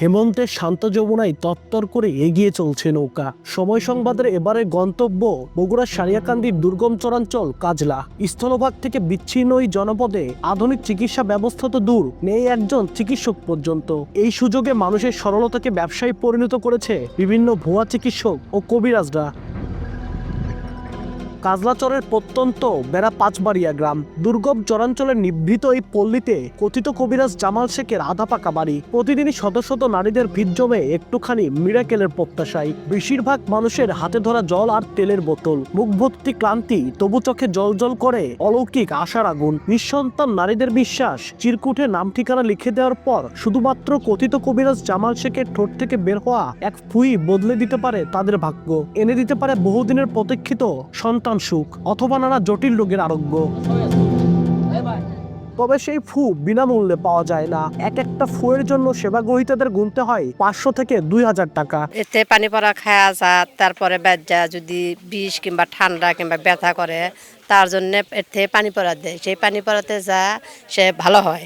হেমন্তের শান্ত যমুনায় তত্তর করে এগিয়ে চলছে নৌকা। সময় সংবাদের এবারে গন্তব্য বগুড়ার সারিয়াকান্দির দুর্গম চরাঞ্চল কাজলা। স্থলভাগ থেকে বিচ্ছিন্ন এই জনপদে আধুনিক চিকিৎসা ব্যবস্থা তো দূর, নেই একজন চিকিৎসক পর্যন্ত। এই সুযোগে মানুষের সরলতাকে ব্যবসায় পরিণত করেছে বিভিন্ন ভুয়া চিকিৎসক ও কবিরাজরা। কাজলাচরের প্রত্যন্ত বেড়া পাঁচবাড়িয়া গ্রাম, দুর্গম চরাঞ্চলের নিভৃত এই পল্লীতে কথিত কবিরাজ জামাল শেখের আধা পাকা বাড়ি। প্রতিদিনই শত শত নারীদের ভিড় জমে একটুখানি মিরাকেলের প্রত্যাশায়। বেশিরভাগ মানুষের হাতে ধরা জল আর তেলের বোতল, মুখ ভর্তি ক্লান্তি, তবু চোখে জল জল করে অলৌকিক আশার আগুন। নিঃসন্তান নারীদের বিশ্বাস, চিরকুটে নাম ঠিকানা লিখে দেওয়ার পর শুধুমাত্র কথিত কবিরাজ জামাল শেখের ঠোঁট থেকে বের হওয়া এক ফুই বদলে দিতে পারে তাদের ভাগ্য, এনে দিতে পারে বহুদিনের প্রতীক্ষিত সন্তান সুখ অথবা নানা জটিল রোগের আরোগ্য। তবে সেই ফু বিনামূল্যে পাওয়া যায় না। এক একটা ফুয়ের জন্য সেবা গ্রহীতাদের গুনতে হয় 500 থেকে 2000 টাকা। এতে পানি পড়া খাওয়া যা, তারপরে বাজ্যা যদি বিষ কিংবা ঠান্ডা কিংবা ব্যথা করে, তার জন্য এতে পানি পড়া দেয়। সেই পানি পড়াতে যা সে ভালো হয়।